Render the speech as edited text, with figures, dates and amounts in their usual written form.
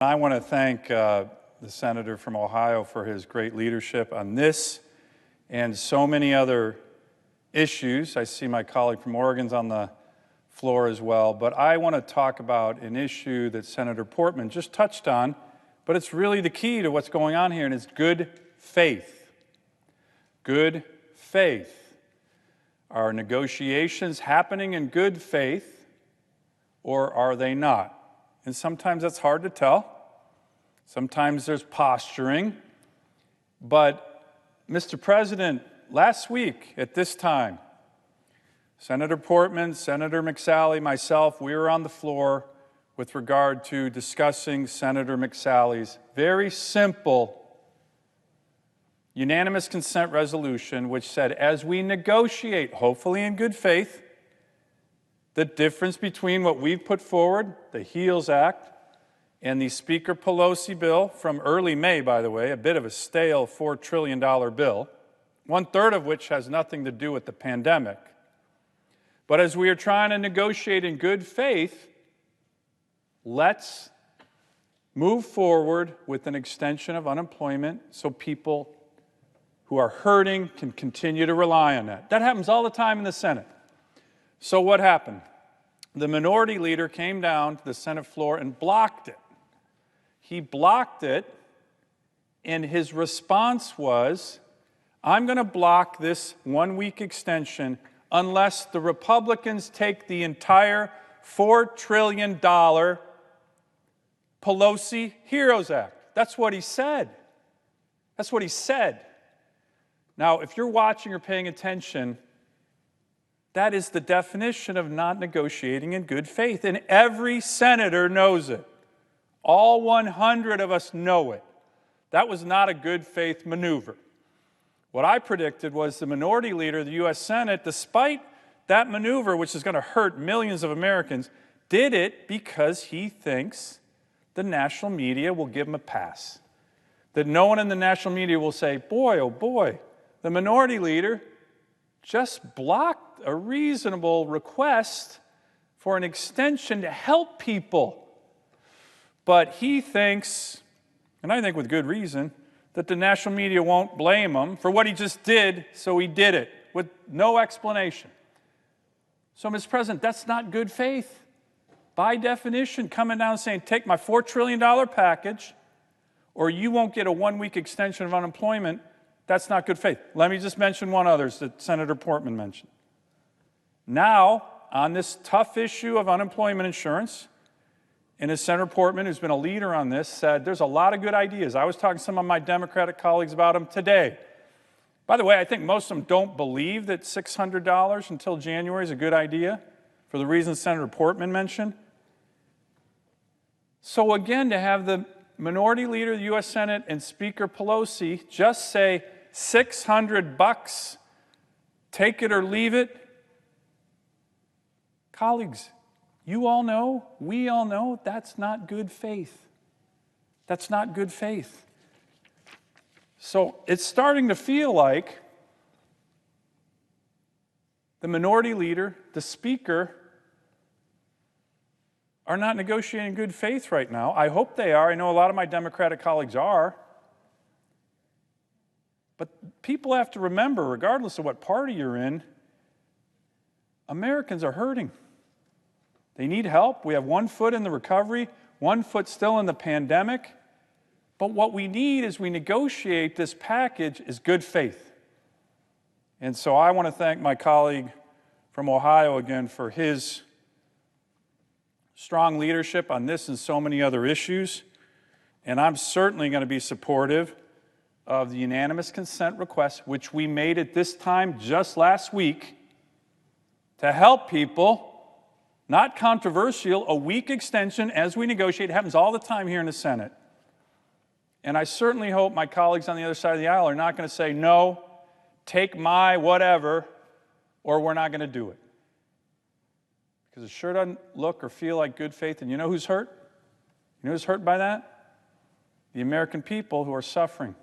I want to thank the senator from Ohio for his great leadership on this and so many other issues. I see my colleague from Oregon's on the floor as well, but I want to talk about an issue that Senator Portman just touched on, but it's really the key to what's going on here, and it's good faith. Good faith. Are negotiations happening in good faith, or are they not? And sometimes that's hard to tell. Sometimes there's posturing. But, Mr. President, last week at this time, Senator Portman, Senator McSally, myself, we were on the floor with regard to discussing Senator McSally's very simple unanimous consent resolution, which said, as we negotiate, hopefully in good faith, the difference between what we've put forward, the HEALS Act, and the Speaker Pelosi bill from early May, by the way, a bit of a stale $4 trillion bill, one-third of which has nothing to do with the pandemic. But as we are trying to negotiate in good faith, let's move forward with an extension of unemployment so people who are hurting can continue to rely on that. That happens all the time in the Senate. So what happened? The minority leader came down to the Senate floor and blocked it. He blocked it, and his response was, I'm going to block this one-week extension unless the Republicans take the entire $4 trillion Pelosi HEROES Act. That's what he said. That's what he said. Now, if you're watching or paying attention, that is the definition of not negotiating in good faith, and every senator knows it. All 100 of us know it. That was not a good faith maneuver. What I predicted was the minority leader of the U.S. Senate, despite that maneuver, which is going to hurt millions of Americans, did it because he thinks the national media will give him a pass. That no one in the national media will say, boy, oh boy, the minority leader just blocked a reasonable request for an extension to help people. But he thinks, and I think with good reason, that the national media won't blame him for what he just did, so he did it with no explanation. So, Mr. President, that's not good faith. By definition, coming down and saying, take my $4 trillion package, or you won't get a one-week extension of unemployment, that's not good faith. Let me just mention one other that Senator Portman mentioned. Now, on this tough issue of unemployment insurance, and as Senator Portman, who's been a leader on this, said there's a lot of good ideas. I was talking to some of my Democratic colleagues about them today. By the way, I think most of them don't believe that $600 until January is a good idea for the reasons Senator Portman mentioned. So again, to have the minority leader of the U.S. Senate and Speaker Pelosi just say $600, take it or leave it. Colleagues, you all know, we all know, that's not good faith. That's not good faith. So it's starting to feel like the minority leader, the speaker, are not negotiating in good faith right now. I hope they are. I know a lot of my Democratic colleagues are. But people have to remember, regardless of what party you're in, Americans are hurting. They need help. We have one foot in the recovery, one foot still in the pandemic. But what we need as we negotiate this package is good faith. And so I want to thank my colleague from Ohio again for his strong leadership on this and so many other issues. And I'm certainly going to be supportive of the unanimous consent request, which we made at this time just last week, to help people. Not controversial, a week extension as we negotiate. It happens all the time here in the Senate. And I certainly hope my colleagues on the other side of the aisle are not going to say, no, take my whatever, or we're not going to do it. Because it sure doesn't look or feel like good faith. And you know who's hurt? You know who's hurt by that? The American people who are suffering.